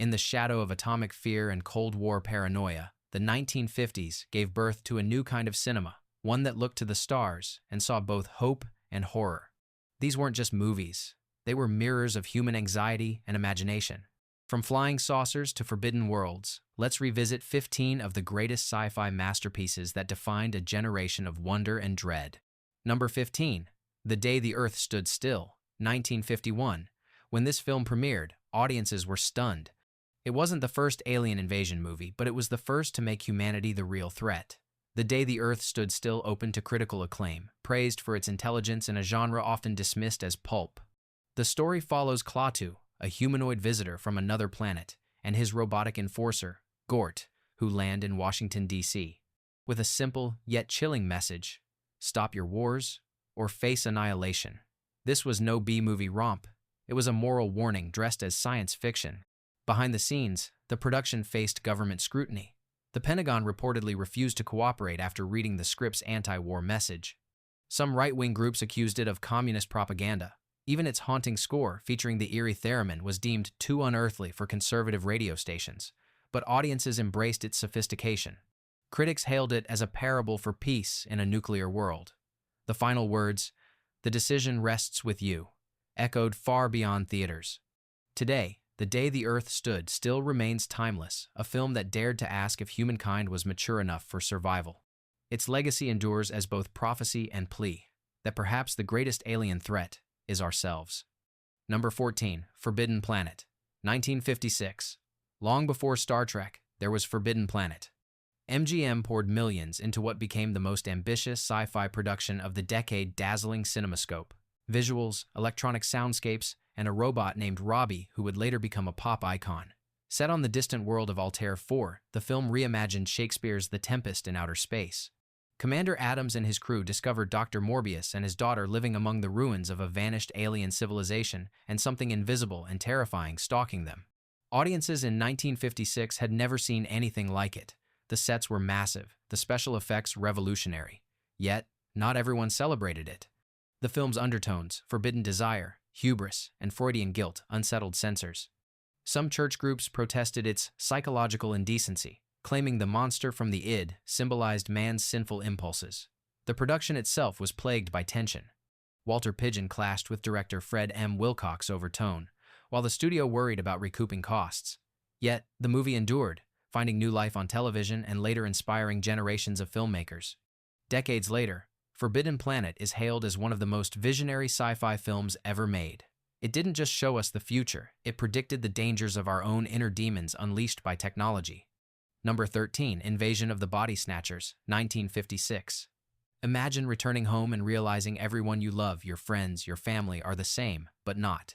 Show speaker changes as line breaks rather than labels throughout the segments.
In the shadow of atomic fear and Cold War paranoia, the 1950s gave birth to a new kind of cinema, one that looked to the stars and saw both hope and horror. These weren't just movies. They were mirrors of human anxiety and imagination. From flying saucers to forbidden worlds, let's revisit 15 of the greatest sci-fi masterpieces that defined a generation of wonder and dread. Number 15. The Day the Earth Stood Still, 1951. When this film premiered, audiences were stunned. It wasn't the first alien invasion movie, but it was the first to make humanity the real threat. The Day the Earth Stood Still opened to critical acclaim, praised for its intelligence in a genre often dismissed as pulp. The story follows Klaatu, a humanoid visitor from another planet, and his robotic enforcer, Gort, who land in Washington, D.C. with a simple yet chilling message: stop your wars or face annihilation. This was no B-movie romp. It was a moral warning dressed as science fiction. Behind the scenes, the production faced government scrutiny. The Pentagon reportedly refused to cooperate after reading the script's anti-war message. Some right-wing groups accused it of communist propaganda. Even its haunting score, featuring the eerie theremin, was deemed too unearthly for conservative radio stations, but audiences embraced its sophistication. Critics hailed it as a parable for peace in a nuclear world. The final words, "The decision rests with you," echoed far beyond theaters. Today, The Day the Earth Stood Still remains timeless, a film that dared to ask if humankind was mature enough for survival. Its legacy endures as both prophecy and plea, that perhaps the greatest alien threat is ourselves. Number 14. Forbidden Planet, 1956. Long before Star Trek, there was Forbidden Planet. MGM poured millions into what became the most ambitious sci-fi production of the decade, dazzling cinemascope, visuals, electronic soundscapes, and a robot named Robbie who would later become a pop icon. Set on the distant world of Altair 4, the film reimagined Shakespeare's The Tempest in outer space. Commander Adams and his crew discovered Dr. Morbius and his daughter living among the ruins of a vanished alien civilization and something invisible and terrifying stalking them. Audiences in 1956 had never seen anything like it. The sets were massive, the special effects revolutionary. Yet, not everyone celebrated it. The film's undertones, forbidden desire, hubris, and Freudian guilt unsettled censors. Some church groups protested its psychological indecency, claiming the monster from the id symbolized man's sinful impulses. The production itself was plagued by tension. Walter Pidgeon clashed with director Fred M. Wilcox over tone, while the studio worried about recouping costs. Yet, the movie endured, finding new life on television and later inspiring generations of filmmakers. Decades later, Forbidden Planet is hailed as one of the most visionary sci-fi films ever made. It didn't just show us the future, it predicted the dangers of our own inner demons unleashed by technology. Number 13. Invasion of the Body Snatchers, 1956. Imagine returning home and realizing everyone you love, your friends, your family, are the same, but not.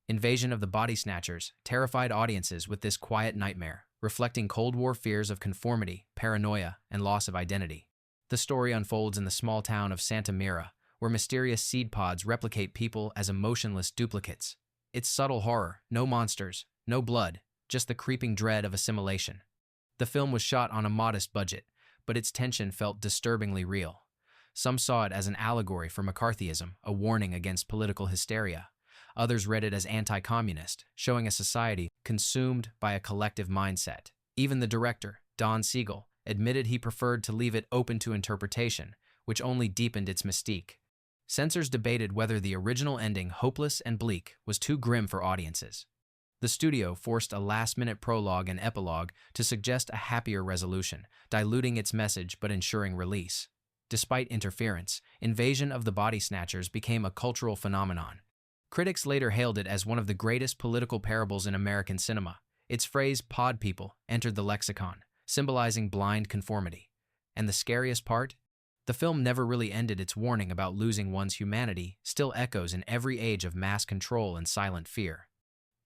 Invasion of the Body Snatchers terrified audiences with this quiet nightmare, reflecting Cold War fears of conformity, paranoia, and loss of identity. The story unfolds in the small town of Santa Mira, where mysterious seed pods replicate people as emotionless duplicates. It's subtle horror, no monsters, no blood, just the creeping dread of assimilation. The film was shot on a modest budget, but its tension felt disturbingly real. Some saw it as an allegory for McCarthyism, a warning against political hysteria. Others read it as anti-communist, showing a society consumed by a collective mindset. Even the director, Don Siegel, admitted he preferred to leave it open to interpretation, which only deepened its mystique. Censors debated whether the original ending, hopeless and bleak, was too grim for audiences. The studio forced a last-minute prologue and epilogue to suggest a happier resolution, diluting its message but ensuring release. Despite interference, Invasion of the Body Snatchers became a cultural phenomenon. Critics later hailed it as one of the greatest political parables in American cinema. Its phrase, "pod people," entered the lexicon, symbolizing blind conformity. And the scariest part? The film never really ended. Its warning about losing one's humanity still echoes in every age of mass control and silent fear.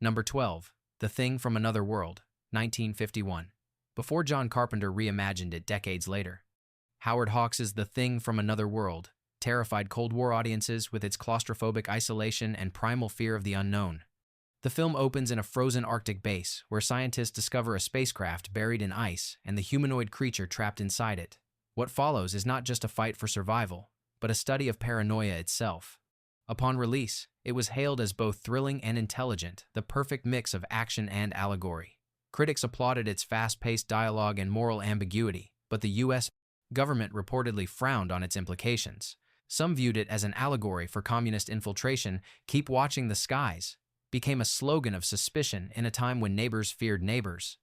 Number 12. The Thing from Another World, 1951. Before John Carpenter reimagined it decades later, Howard Hawks' The Thing from Another World terrified Cold War audiences with its claustrophobic isolation and primal fear of the unknown. The film opens in a frozen Arctic base, where scientists discover a spacecraft buried in ice and the humanoid creature trapped inside it. What follows is not just a fight for survival, but a study of paranoia itself. Upon release, It was hailed as both thrilling and intelligent, the perfect mix of action and allegory. Critics applauded its fast-paced dialogue and moral ambiguity, but the U.S. government reportedly frowned on its implications. Some viewed it as an allegory for communist infiltration. "Keep watching the skies" became a slogan of suspicion in a time when neighbors feared neighbors.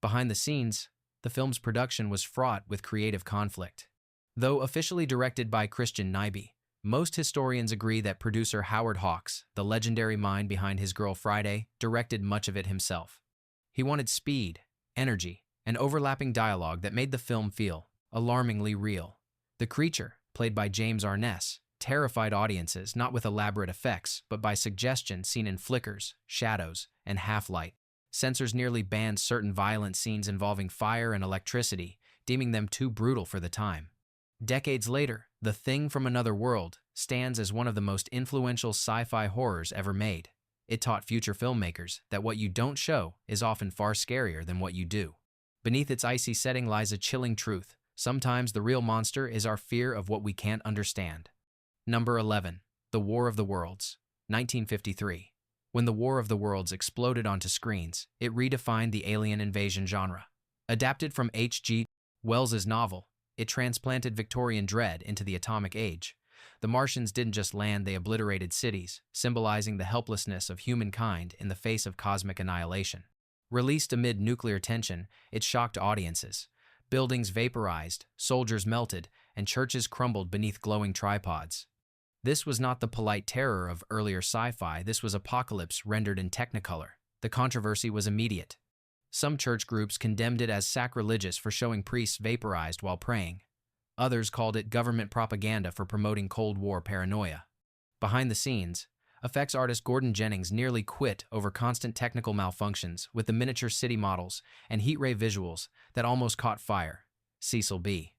Behind the scenes, the film's production was fraught with creative conflict. Though officially directed by Christian Nyby, most historians agree that producer Howard Hawks, the legendary mind behind His Girl Friday, directed much of it himself. He wanted speed, energy, and overlapping dialogue that made the film feel alarmingly real. The creature, played by James Arness, terrified audiences not with elaborate effects, but by suggestion seen in flickers, shadows, and half-light. Censors nearly banned certain violent scenes involving fire and electricity, deeming them too brutal for the time. Decades later, The Thing from Another World stands as one of the most influential sci-fi horrors ever made. It taught future filmmakers that what you don't show is often far scarier than what you do. Beneath its icy setting lies a chilling truth. Sometimes the real monster is our fear of what we can't understand. Number 11. The War of the Worlds, 1953. When The War of the Worlds exploded onto screens, it redefined the alien invasion genre. Adapted from H.G. Wells's novel, it transplanted Victorian dread into the atomic age. The Martians didn't just land, they obliterated cities, symbolizing the helplessness of humankind in the face of cosmic annihilation. Released amid nuclear tension, it shocked audiences. Buildings vaporized, soldiers melted, and churches crumbled beneath glowing tripods. This was not the polite terror of earlier sci-fi, this was apocalypse rendered in Technicolor. The controversy was immediate. Some church groups condemned it as sacrilegious for showing priests vaporized while praying. Others called it government propaganda for promoting Cold War paranoia. Behind the scenes, effects artist Gordon Jennings nearly quit over constant technical malfunctions with the miniature city models and heat ray visuals that almost caught fire. Cecil B.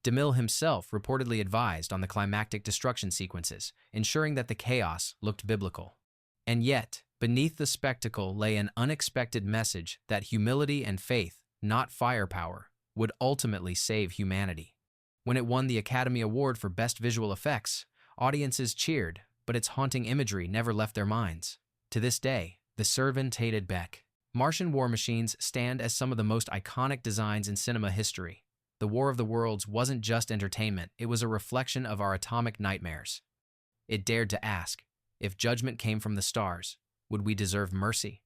DeMille himself reportedly advised on the climactic destruction sequences, ensuring that the chaos looked biblical. And yet, beneath the spectacle lay an unexpected message that humility and faith, not firepower, would ultimately save humanity. When it won the Academy Award for Best Visual Effects, audiences cheered, but its haunting imagery never left their minds. To this day, the servant hated Beck. Martian war machines stand as some of the most iconic designs in cinema history. The War of the Worlds wasn't just entertainment, it was a reflection of our atomic nightmares. It dared to ask, if judgment came from the stars, would we deserve mercy?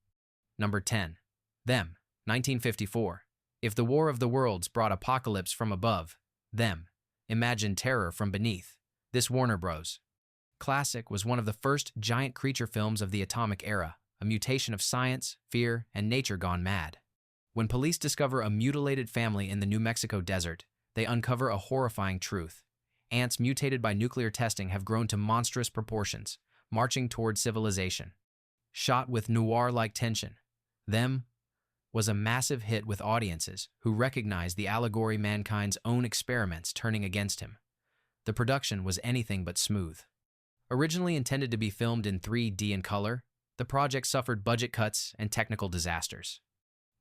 Number 10. Them, 1954. If the War of the Worlds brought apocalypse from above, Them, imagine terror from beneath. This Warner Bros. Classic was one of the first giant creature films of the atomic era, a mutation of science, fear, and nature gone mad. When police discover a mutilated family in the New Mexico desert, they uncover a horrifying truth. Ants mutated by nuclear testing have grown to monstrous proportions, marching toward civilization. Shot with noir-like tension, Them was a massive hit with audiences who recognized the allegory mankind's own experiments turning against him. The production was anything but smooth. Originally intended to be filmed in 3D and color, the project suffered budget cuts and technical disasters.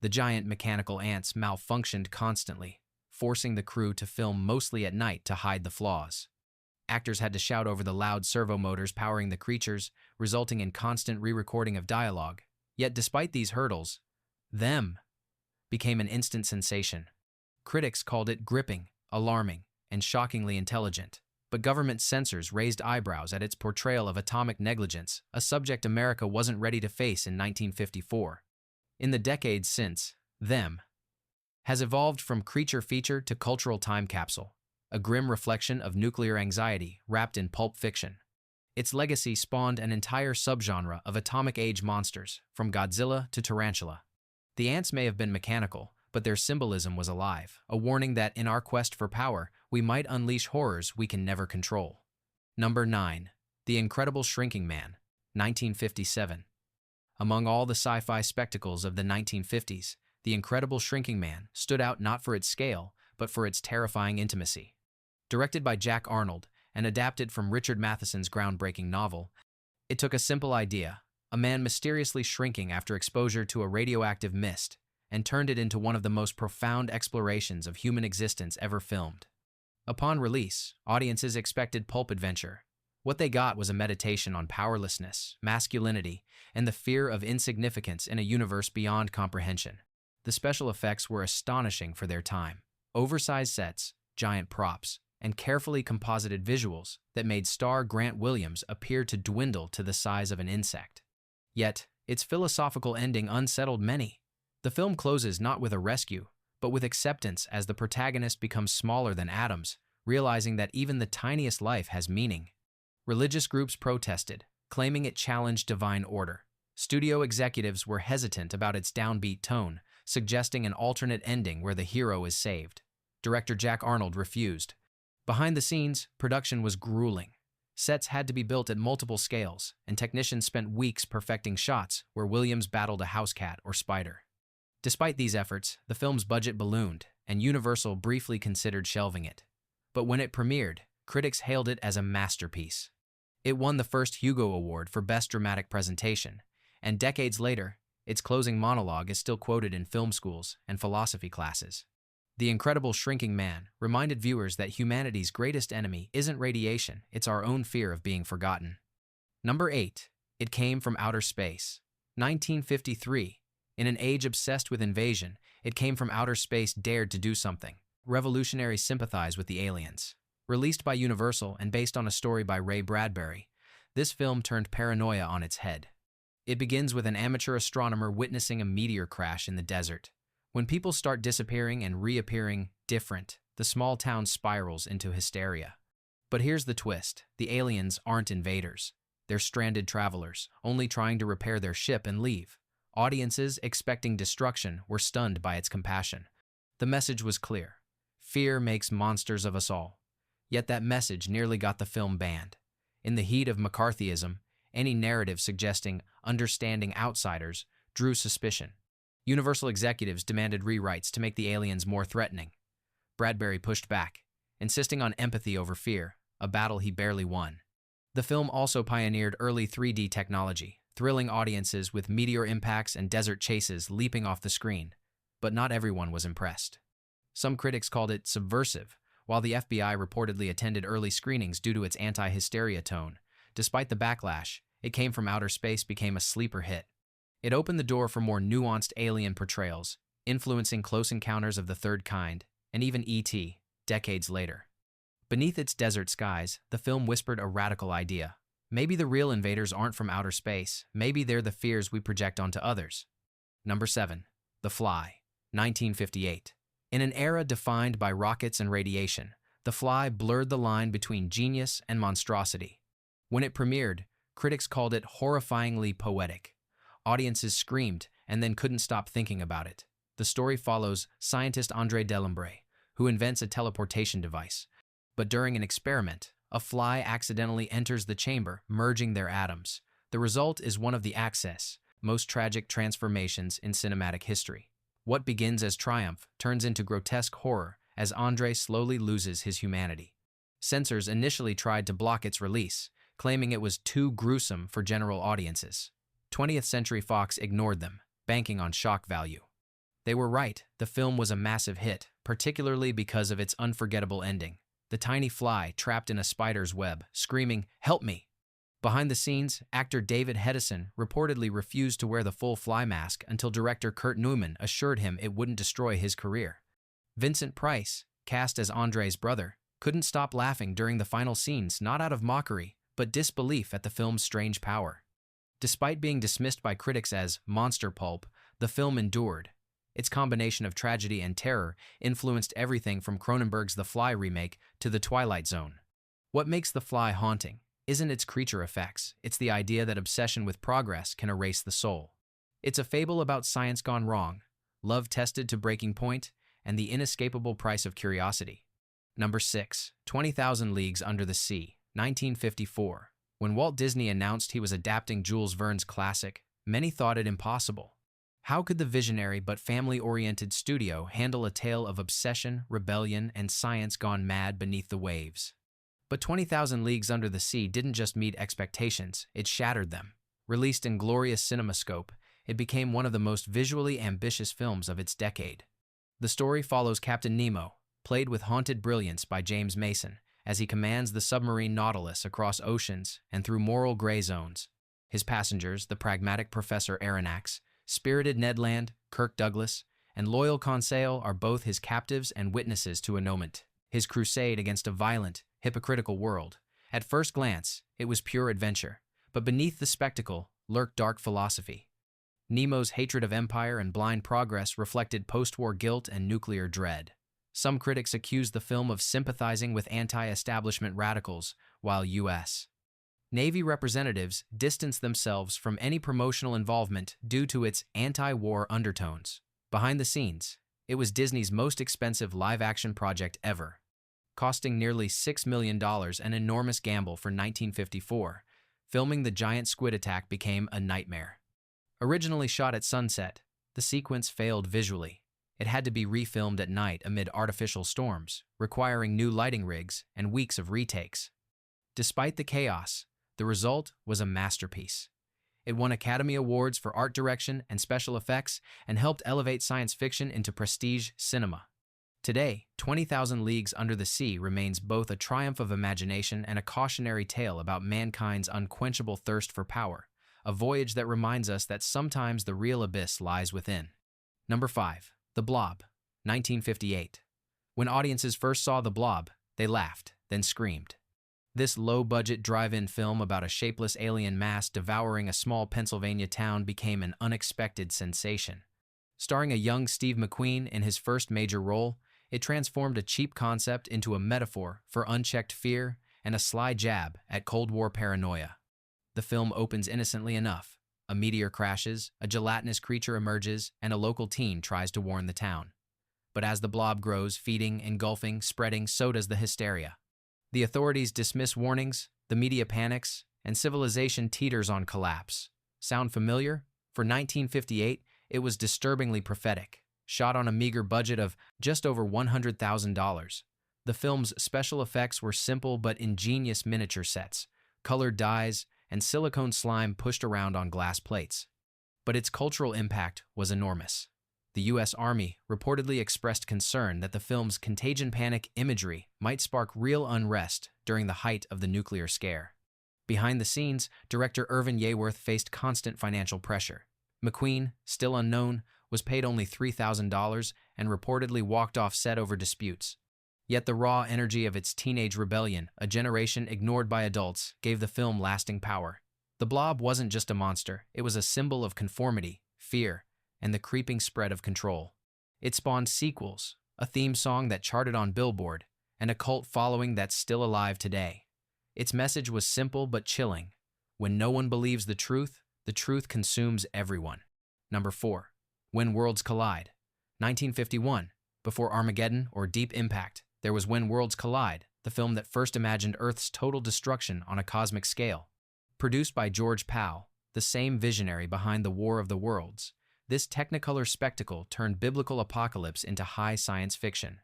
The giant mechanical ants malfunctioned constantly, forcing the crew to film mostly at night to hide the flaws. Actors had to shout over the loud servo motors powering the creatures, resulting in constant re-recording of dialogue. Yet despite these hurdles, Them became an instant sensation. Critics called it gripping, alarming, and shockingly intelligent. But government censors raised eyebrows at its portrayal of atomic negligence, a subject America wasn't ready to face in 1954. In the decades since, Them has evolved from creature feature to cultural time capsule, a grim reflection of nuclear anxiety wrapped in pulp fiction. Its legacy spawned an entire subgenre of atomic age monsters, from Godzilla to Tarantula. The ants may have been mechanical, but their symbolism was alive, a warning that in our quest for power, we might unleash horrors we can never control. Number 9. The Incredible Shrinking Man, 1957. Among all the sci-fi spectacles of the 1950s, The Incredible Shrinking Man stood out not for its scale, but for its terrifying intimacy. Directed by Jack Arnold and adapted from Richard Matheson's groundbreaking novel, it took a simple idea, a man mysteriously shrinking after exposure to a radioactive mist, and turned it into one of the most profound explorations of human existence ever filmed. Upon release, audiences expected pulp adventure, What they got was a meditation on powerlessness, masculinity, and the fear of insignificance in a universe beyond comprehension. The special effects were astonishing for their time. Oversized sets, giant props, and carefully composited visuals that made star Grant Williams appear to dwindle to the size of an insect. Yet, its philosophical ending unsettled many. The film closes not with a rescue, but with acceptance as the protagonist becomes smaller than atoms, realizing that even the tiniest life has meaning. Religious groups protested, claiming it challenged divine order. Studio executives were hesitant about its downbeat tone, suggesting an alternate ending where the hero is saved. Director Jack Arnold refused. Behind the scenes, production was grueling. Sets had to be built at multiple scales, and technicians spent weeks perfecting shots where Williams battled a house cat or spider. Despite these efforts, the film's budget ballooned, and Universal briefly considered shelving it. But when it premiered, critics hailed it as a masterpiece. It won the first Hugo Award for Best Dramatic Presentation, and decades later, its closing monologue is still quoted in film schools and philosophy classes. The Incredible Shrinking Man reminded viewers that humanity's greatest enemy isn't radiation, it's our own fear of being forgotten. Number 8. It Came from Outer Space. 1953. In an age obsessed with invasion, It Came from Outer Space dared to do something. Revolutionaries sympathize with the aliens. Released by Universal and based on a story by Ray Bradbury, this film turned paranoia on its head. It begins with an amateur astronomer witnessing a meteor crash in the desert. When people start disappearing and reappearing different, the small town spirals into hysteria. But here's the twist. The aliens aren't invaders. They're stranded travelers, only trying to repair their ship and leave. Audiences expecting destruction were stunned by its compassion. The message was clear. Fear makes monsters of us all. Yet that message nearly got the film banned. In the heat of McCarthyism, any narrative suggesting understanding outsiders drew suspicion. Universal executives demanded rewrites to make the aliens more threatening. Bradbury pushed back, insisting on empathy over fear, a battle he barely won. The film also pioneered early 3D technology, thrilling audiences with meteor impacts and desert chases leaping off the screen. But not everyone was impressed. Some critics called it subversive, while the FBI reportedly attended early screenings due to its anti-hysteria tone. Despite the backlash, It Came from Outer Space became a sleeper hit. It opened the door for more nuanced alien portrayals, influencing Close Encounters of the Third Kind, and even E.T., decades later. Beneath its desert skies, the film whispered a radical idea. Maybe the real invaders aren't from outer space, maybe they're the fears we project onto others. Number 7. The Fly. 1958. In an era defined by rockets and radiation, The Fly blurred the line between genius and monstrosity. When it premiered, critics called it horrifyingly poetic. Audiences screamed and then couldn't stop thinking about it. The story follows scientist André Delambre, who invents a teleportation device. But during an experiment, a fly accidentally enters the chamber, merging their atoms. The result is one of the most tragic transformations in cinematic history. What begins as triumph turns into grotesque horror as André slowly loses his humanity. Censors initially tried to block its release, claiming it was too gruesome for general audiences. 20th Century Fox ignored them, banking on shock value. They were right, the film was a massive hit, particularly because of its unforgettable ending. The tiny fly trapped in a spider's web, screaming, "Help me!" Behind the scenes, actor David Hedison reportedly refused to wear the full fly mask until director Kurt Neumann assured him it wouldn't destroy his career. Vincent Price, cast as André's brother, couldn't stop laughing during the final scenes, not out of mockery, but disbelief at the film's strange power. Despite being dismissed by critics as monster pulp, the film endured. Its combination of tragedy and terror influenced everything from Cronenberg's The Fly remake to The Twilight Zone. What makes The Fly haunting isn't its creature effects, it's the idea that obsession with progress can erase the soul. It's a fable about science gone wrong, love tested to breaking point, and the inescapable price of curiosity. Number 6. 20,000 Leagues Under the Sea, 1954. When Walt Disney announced he was adapting Jules Verne's classic, many thought it impossible. How could the visionary but family-oriented studio handle a tale of obsession, rebellion, and science gone mad beneath the waves? But 20,000 Leagues Under the Sea didn't just meet expectations, it shattered them. Released in glorious CinemaScope, it became one of the most visually ambitious films of its decade. The story follows Captain Nemo, played with haunted brilliance by James Mason, as he commands the submarine Nautilus across oceans and through moral gray zones. His passengers, the pragmatic Professor Aronnax, spirited Ned Land, Kirk Douglas, and loyal Conseil are both his captives and witnesses to annulment, his crusade against a violent, hypocritical world. At first glance, it was pure adventure, but beneath the spectacle lurked dark philosophy. Nemo's hatred of empire and blind progress reflected post-war guilt and nuclear dread. Some critics accused the film of sympathizing with anti-establishment radicals, while U.S. Navy representatives distanced themselves from any promotional involvement due to its anti-war undertones. Behind the scenes, it was Disney's most expensive live-action project ever, costing nearly $6 million, an enormous gamble for 1954. Filming the giant squid attack became a nightmare. Originally shot at sunset, the sequence failed visually. It had to be refilmed at night amid artificial storms, requiring new lighting rigs and weeks of retakes. Despite the chaos, the result was a masterpiece. It won Academy Awards for art direction and special effects and helped elevate science fiction into prestige cinema. Today, 20,000 Leagues Under the Sea remains both a triumph of imagination and a cautionary tale about mankind's unquenchable thirst for power, a voyage that reminds us that sometimes the real abyss lies within. Number 5. The Blob, 1958. When audiences first saw The Blob, they laughed, then screamed. This low-budget drive-in film about a shapeless alien mass devouring a small Pennsylvania town became an unexpected sensation. Starring a young Steve McQueen in his first major role, it transformed a cheap concept into a metaphor for unchecked fear and a sly jab at Cold War paranoia. The film opens innocently enough. A meteor crashes, a gelatinous creature emerges, and a local teen tries to warn the town. But as the blob grows, feeding, engulfing, spreading, so does the hysteria. The authorities dismiss warnings, the media panics, and civilization teeters on collapse. Sound familiar? For 1958, it was disturbingly prophetic. Shot on a meager budget of just over $100,000. The film's special effects were simple but ingenious miniature sets, colored dyes, and silicone slime pushed around on glass plates. But its cultural impact was enormous. The U.S. Army reportedly expressed concern that the film's contagion panic imagery might spark real unrest during the height of the nuclear scare. Behind the scenes, director Irvin Yeworth faced constant financial pressure. McQueen, still unknown, was paid only $3,000 and reportedly walked off set over disputes. Yet the raw energy of its teenage rebellion, a generation ignored by adults, gave the film lasting power. The Blob wasn't just a monster, it was a symbol of conformity, fear, and the creeping spread of control. It spawned sequels, a theme song that charted on Billboard, and a cult following that's still alive today. Its message was simple but chilling. When no one believes the truth consumes everyone. Number 4. When Worlds Collide, 1951. Before Armageddon or Deep Impact, there was When Worlds Collide, the film that first imagined Earth's total destruction on a cosmic scale. Produced by George Pal, the same visionary behind The War of the Worlds, this technicolor spectacle turned biblical apocalypse into high science fiction.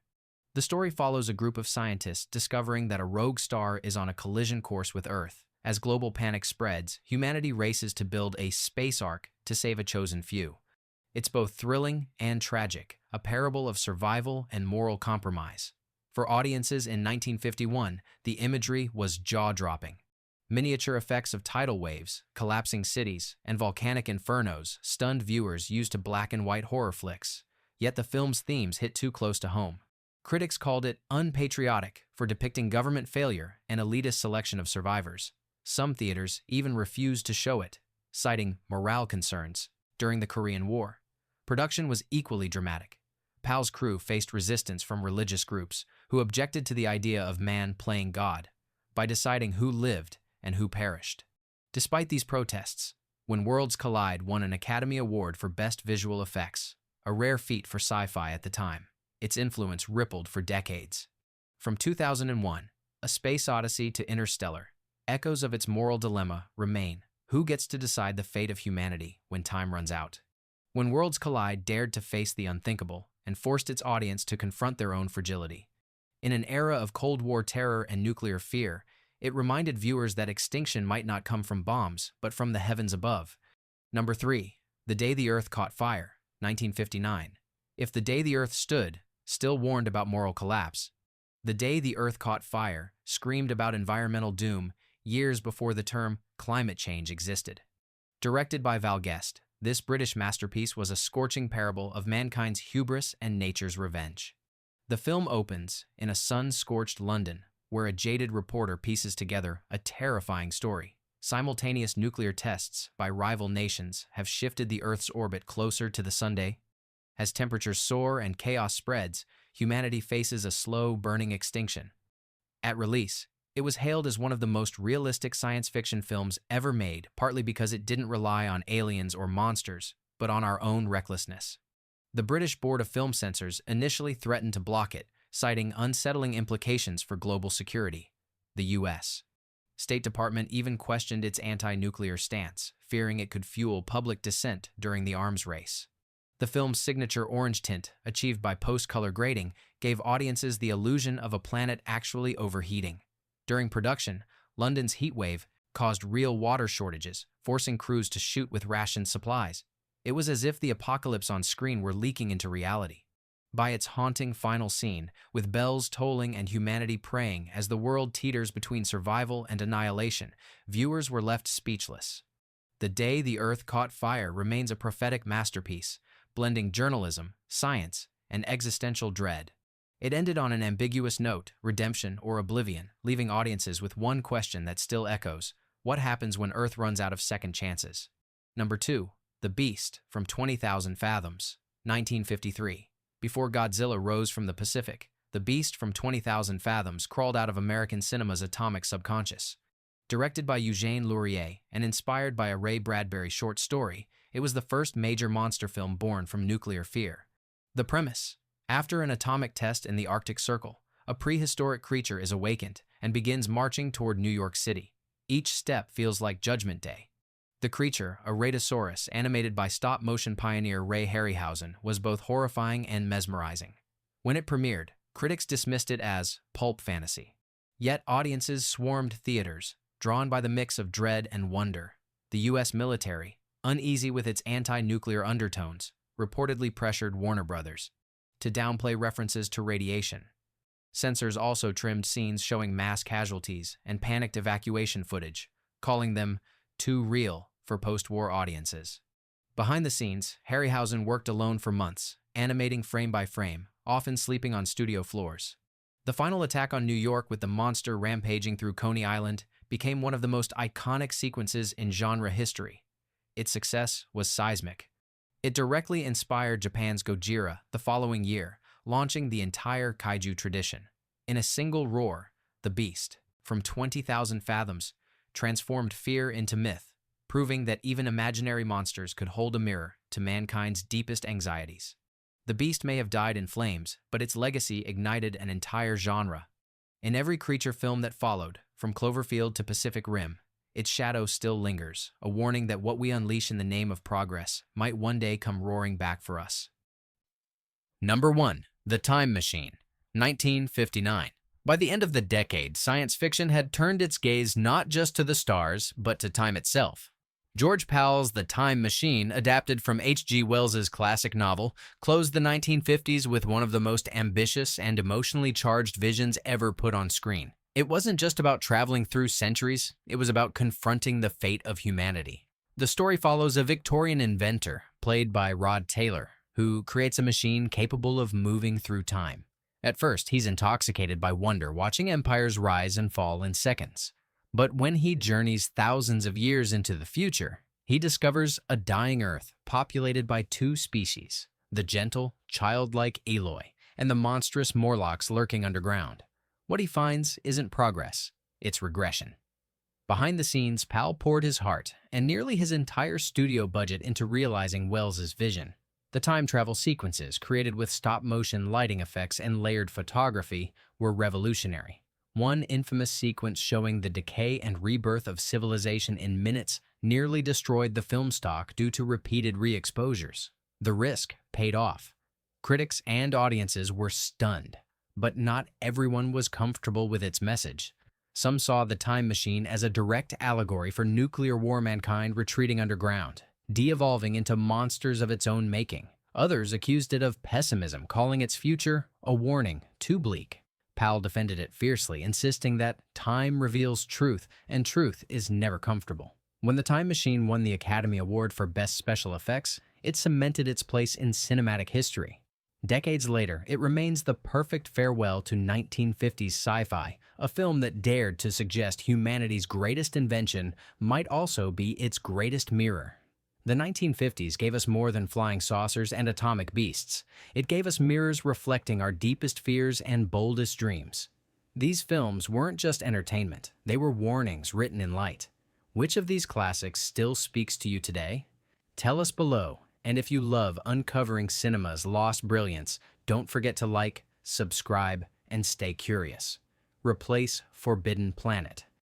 The story follows a group of scientists discovering that a rogue star is on a collision course with Earth. As global panic spreads, humanity races to build a space ark to save a chosen few. It's both thrilling and tragic, a parable of survival and moral compromise. For audiences in 1951, the imagery was jaw-dropping. Miniature effects of tidal waves, collapsing cities, and volcanic infernos stunned viewers used to black-and-white horror flicks. Yet the film's themes hit too close to home. Critics called it unpatriotic for depicting government failure and elitist selection of survivors. Some theaters even refused to show it, citing morale concerns. During the Korean War, production was equally dramatic. Pal's crew faced resistance from religious groups who objected to the idea of man playing God by deciding who lived and who perished. Despite these protests, When Worlds Collide won an Academy Award for Best Visual Effects, a rare feat for sci-fi at the time. Its influence rippled for decades. From 2001, A Space Odyssey to Interstellar, echoes of its moral dilemma remain. Who gets to decide the fate of humanity when time runs out? When Worlds Collide dared to face the unthinkable and forced its audience to confront their own fragility. In an era of Cold War terror and nuclear fear, it reminded viewers that extinction might not come from bombs, but from the heavens above. Number 3. The Day the Earth Caught Fire, 1959. If the Day the Earth Stood still warned about moral collapse, The Day the Earth Caught Fire screamed about environmental doom years before the term climate change existed. Directed by Val Guest, this British masterpiece was a scorching parable of mankind's hubris and nature's revenge. The film opens in a sun-scorched London, where a jaded reporter pieces together a terrifying story. Simultaneous nuclear tests by rival nations have shifted the Earth's orbit closer to the Sunday. As temperatures soar and chaos spreads, humanity faces a slow, burning extinction. At release, it was hailed as one of the most realistic science fiction films ever made, partly because it didn't rely on aliens or monsters, but on our own recklessness. The British Board of Film Censors initially threatened to block it, citing unsettling implications for global security. The U.S. State Department even questioned its anti-nuclear stance, fearing it could fuel public dissent during the arms race. The film's signature orange tint, achieved by post-color grading, gave audiences the illusion of a planet actually overheating. During production, London's heatwave caused real water shortages, forcing crews to shoot with rationed supplies. It was as if the apocalypse on screen were leaking into reality. By its haunting final scene, with bells tolling and humanity praying as the world teeters between survival and annihilation, viewers were left speechless. The Day the Earth Caught Fire remains a prophetic masterpiece, blending journalism, science, and existential dread. It ended on an ambiguous note, redemption or oblivion, leaving audiences with one question that still echoes: what happens when Earth runs out of second chances? Number 2. The Beast from 20,000 Fathoms, 1953. Before Godzilla rose from the Pacific, The Beast from 20,000 Fathoms crawled out of American cinema's atomic subconscious. Directed by Eugene Laurier and inspired by a Ray Bradbury short story, it was the first major monster film born from nuclear fear. The premise: after an atomic test in the Arctic Circle, a prehistoric creature is awakened and begins marching toward New York City. Each step feels like Judgment Day. The creature, a Radosaurus animated by stop-motion pioneer Ray Harryhausen, was both horrifying and mesmerizing. When it premiered, critics dismissed it as pulp fantasy. Yet audiences swarmed theaters, drawn by the mix of dread and wonder. The U.S. military, uneasy with its anti-nuclear undertones, reportedly pressured Warner Brothers to downplay references to radiation. Censors also trimmed scenes showing mass casualties and panicked evacuation footage, calling them too real for post-war audiences. Behind the scenes, Harryhausen worked alone for months, animating frame by frame, often sleeping on studio floors. The final attack on New York, with the monster rampaging through Coney Island, became one of the most iconic sequences in genre history. Its success was seismic. It directly inspired Japan's Gojira the following year, launching the entire kaiju tradition. In a single roar, The Beast, from 20,000 Fathoms, transformed fear into myth, proving that even imaginary monsters could hold a mirror to mankind's deepest anxieties. The Beast may have died in flames, but its legacy ignited an entire genre. In every creature film that followed, from Cloverfield to Pacific Rim, its shadow still lingers, a warning that what we unleash in the name of progress might one day come roaring back for us. Number 1. The Time Machine, 1959. By the end of the decade, science fiction had turned its gaze not just to the stars, but to time itself. George Powell's The Time Machine, adapted from H.G. Wells's classic novel, closed the 1950s with one of the most ambitious and emotionally charged visions ever put on screen. It wasn't just about traveling through centuries, it was about confronting the fate of humanity. The story follows a Victorian inventor, played by Rod Taylor, who creates a machine capable of moving through time. At first, he's intoxicated by wonder, watching empires rise and fall in seconds. But when he journeys thousands of years into the future, he discovers a dying Earth populated by two species, the gentle, childlike Eloi and the monstrous Morlocks lurking underground. What he finds isn't progress, it's regression. Behind the scenes, Powell poured his heart and nearly his entire studio budget into realizing Wells's vision. The time travel sequences, created with stop-motion lighting effects and layered photography, were revolutionary. One infamous sequence showing the decay and rebirth of civilization in minutes nearly destroyed the film stock due to repeated re-exposures. The risk paid off. Critics and audiences were stunned, but not everyone was comfortable with its message. Some saw The Time Machine as a direct allegory for nuclear war, mankind retreating underground, de-evolving into monsters of its own making. Others accused it of pessimism, calling its future a warning, too bleak. Powell defended it fiercely, insisting that time reveals truth, and truth is never comfortable. When The Time Machine won the Academy Award for Best Special Effects, it cemented its place in cinematic history. Decades later, it remains the perfect farewell to 1950s sci-fi, a film that dared to suggest humanity's greatest invention might also be its greatest mirror. The 1950s gave us more than flying saucers and atomic beasts. It gave us mirrors reflecting our deepest fears and boldest dreams. These films weren't just entertainment, they were warnings written in light. Which of these classics still speaks to you today? Tell us below, and if you love uncovering cinema's lost brilliance, don't forget to like, subscribe, and stay curious. Replace Forbidden Planet.